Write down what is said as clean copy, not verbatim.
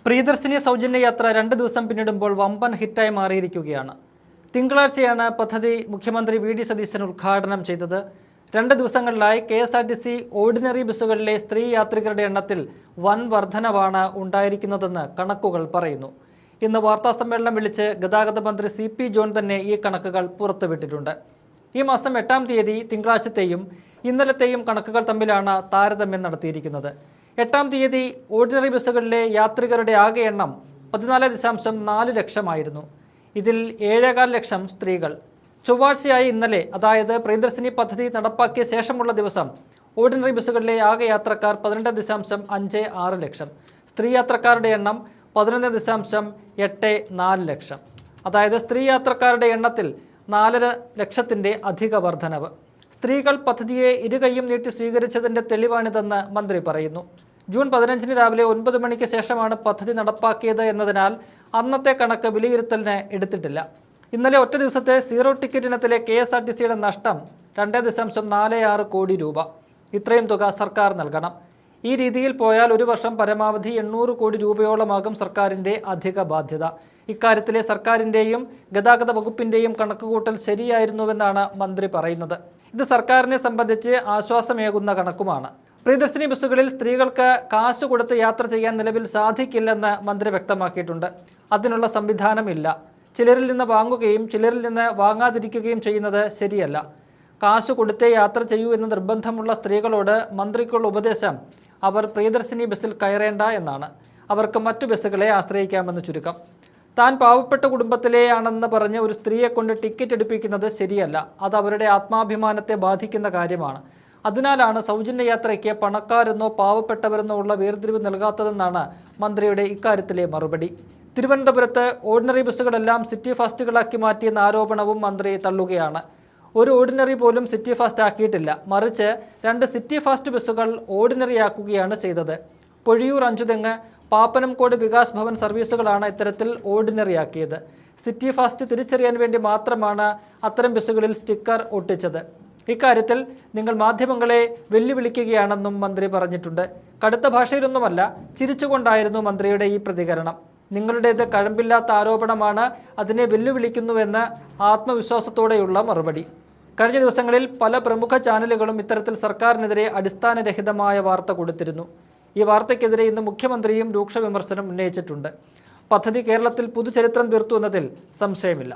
പ്രിയദർശിനി സൗജന്യ യാത്ര 2 ദിവസം പിന്നിടുമ്പോൾ വമ്പൻ ഹിറ്റായി മാറിയിരിക്കുകയാണ്. തിങ്കളാഴ്ചയാണ് പദ്ധതി മുഖ്യമന്ത്രി വി.ഡി. സതീശൻ ഉദ്ഘാടനം ചെയ്തത്. 2 ദിവസങ്ങളിലായി KSRTC ഓർഡിനറി ബസ്സുകളിലെ സ്ത്രീ യാത്രികരുടെ എണ്ണത്തിൽ വൻ വർധനവാണ് ഉണ്ടായിരിക്കുന്നതെന്ന് കണക്കുകൾ പറയുന്നു. ഇന്ന് വാർത്താസമ്മേളനം വിളിച്ച് ഗതാഗത മന്ത്രി CP ജോൺ തന്നെ ഈ കണക്കുകൾ പുറത്തുവിട്ടിട്ടുണ്ട്. ഈ മാസം 8-ാം തീയതി തിങ്കളാഴ്ചത്തെയും ഇന്നലത്തെയും കണക്കുകൾ തമ്മിലാണ് താരതമ്യം നടത്തിയിരിക്കുന്നത്. 8-ാം തീയതി ഓർഡിനറി ബസ്സുകളിലെ യാത്രികരുടെ ആകെ എണ്ണം 14.4 ലക്ഷമായിരുന്നു. ഇതിൽ 7.25 ലക്ഷം സ്ത്രീകൾ. ചൊവ്വാഴ്ചയായി ഇന്നലെ, അതായത് പ്രിയദർശിനി പദ്ധതി നടപ്പാക്കിയ ശേഷമുള്ള ദിവസം, ഓർഡിനറി ബസ്സുകളിലെ ആകെ യാത്രക്കാർ 12.56 ലക്ഷം. സ്ത്രീ യാത്രക്കാരുടെ എണ്ണം 11.84 ലക്ഷം. അതായത് സ്ത്രീ യാത്രക്കാരുടെ എണ്ണത്തിൽ 4.5 ലക്ഷത്തിന്റെ അധിക വർധനവ്. സ്ത്രീകൾ പദ്ധതിയെ ഇരുകൈയും നീട്ടി സ്വീകരിച്ചതിന്റെ തെളിവാണിതെന്ന് മന്ത്രി പറയുന്നു. ജൂൺ 15 രാവിലെ 9 മണിക്ക് ശേഷമാണ് പദ്ധതി നടപ്പാക്കിയത് എന്നതിനാൽ അന്നത്തെ കണക്ക് വിലയിരുത്തലിന് എടുത്തിട്ടില്ല. ഇന്നലെ ഒറ്റ ദിവസത്തെ സീറോ ടിക്കറ്റ് ഇനത്തിലെ KSRTCയുടെ നഷ്ടം 2.46 കോടി രൂപ. ഇത്രയും തുക സർക്കാർ നൽകണം. ഈ രീതിയിൽ പോയാൽ ഒരു വർഷം പരമാവധി 800 കോടി രൂപയോളമാകും സർക്കാരിന്റെ അധിക ബാധ്യത. ഇക്കാര്യത്തിലെ സർക്കാരിന്റെയും ഗതാഗത വകുപ്പിന്റെയും കണക്കുകൂട്ടൽ ശരിയായിരുന്നുവെന്നാണ് മന്ത്രി പറയുന്നത്. ഇത് സർക്കാരിനെ സംബന്ധിച്ച് ആശ്വാസമേകുന്ന കണക്കുമാണ്. പ്രിയദർശിനി ബസ്സുകളിൽ സ്ത്രീകൾക്ക് കാശ് കൊടുത്ത് യാത്ര ചെയ്യാൻ നിലവിൽ സാധിക്കില്ലെന്ന് മന്ത്രി വ്യക്തമാക്കിയിട്ടുണ്ട്. അതിനുള്ള സംവിധാനമില്ല. ചിലരിൽ നിന്ന് വാങ്ങുകയും ചിലരിൽ നിന്ന് വാങ്ങാതിരിക്കുകയും ചെയ്യുന്നത് ശരിയല്ല. കാശ് കൊടുത്തേ യാത്ര ചെയ്യൂ എന്ന് നിർബന്ധമുള്ള സ്ത്രീകളോട് മന്ത്രിക്കുള്ള ഉപദേശം അവർ പ്രിയദർശിനി ബസ്സിൽ കയറേണ്ട എന്നാണ്. അവർക്ക് മറ്റു ബസ്സുകളെ ആശ്രയിക്കാമെന്ന് ചുരുക്കം. താൻ പാവപ്പെട്ട കുടുംബത്തിലെയാണെന്ന് പറഞ്ഞ് ഒരു സ്ത്രീയെ കൊണ്ട് ടിക്കറ്റ് എടുപ്പിക്കുന്നത് ശരിയല്ല. അത് അവരുടെ ആത്മാഭിമാനത്തെ ബാധിക്കുന്ന കാര്യമാണ്. അതിനാലാണ് സൗജന്യ യാത്രയ്ക്ക് പണക്കാരെന്നോ പാവപ്പെട്ടവരെന്നോ ഉള്ള വേർതിരിവ് നൽകാത്തതെന്നാണ് മന്ത്രിയുടെ ഇക്കാര്യത്തിലെ മറുപടി. തിരുവനന്തപുരത്ത് ഓർഡിനറി ബസ്സുകളെല്ലാം സിറ്റി ഫാസ്റ്റുകളാക്കി മാറ്റിയെന്ന ആരോപണവും മന്ത്രി തള്ളുകയാണ്. ഒരു ഓർഡിനറി പോലും സിറ്റി ഫാസ്റ്റ് ആക്കിയിട്ടില്ല. മറിച്ച് 2 സിറ്റി ഫാസ്റ്റ് ബസ്സുകൾ ഓർഡിനറി ആക്കുകയാണ് ചെയ്തത്. പൊഴിയൂർ അഞ്ചുതെങ്ങ്, പാപ്പനംകോട് വികാസ് ഭവൻ സർവീസുകളാണ് ഇത്തരത്തിൽ ഓർഡിനറി ആക്കിയത്. സിറ്റി ഫാസ്റ്റ് തിരിച്ചറിയാൻ വേണ്ടി മാത്രമാണ് അത്തരം ബസ്സുകളിൽ സ്റ്റിക്കർ ഒട്ടിച്ചത്. ഇക്കാര്യത്തിൽ നിങ്ങൾ മാധ്യമങ്ങളെ വെല്ലുവിളിക്കുകയാണെന്നും മന്ത്രി പറഞ്ഞിട്ടുണ്ട്. കടുത്ത ഭാഷയിലൊന്നുമല്ല, ചിരിച്ചുകൊണ്ടായിരുന്നു മന്ത്രിയുടെ ഈ പ്രതികരണം. നിങ്ങളുടേത് കഴമ്പില്ലാത്ത ആരോപണമാണ്, അതിനെ വെല്ലുവിളിക്കുന്നുവെന്ന് ആത്മവിശ്വാസത്തോടെയുള്ള മറുപടി. കഴിഞ്ഞ ദിവസങ്ങളിൽ പല പ്രമുഖ ചാനലുകളും ഇത്തരത്തിൽ സർക്കാരിനെതിരെ അടിസ്ഥാനരഹിതമായ വാർത്ത കൊടുത്തിരുന്നു. ഈ വാർത്തയ്ക്കെതിരെ ഇന്ന് മുഖ്യമന്ത്രിയും രൂക്ഷ വിമർശനം ഉന്നയിച്ചിട്ടുണ്ട്. പദ്ധതി കേരളത്തിൽ പുതുചരിത്രം തീർത്തു എന്നതിൽ സംശയമില്ല.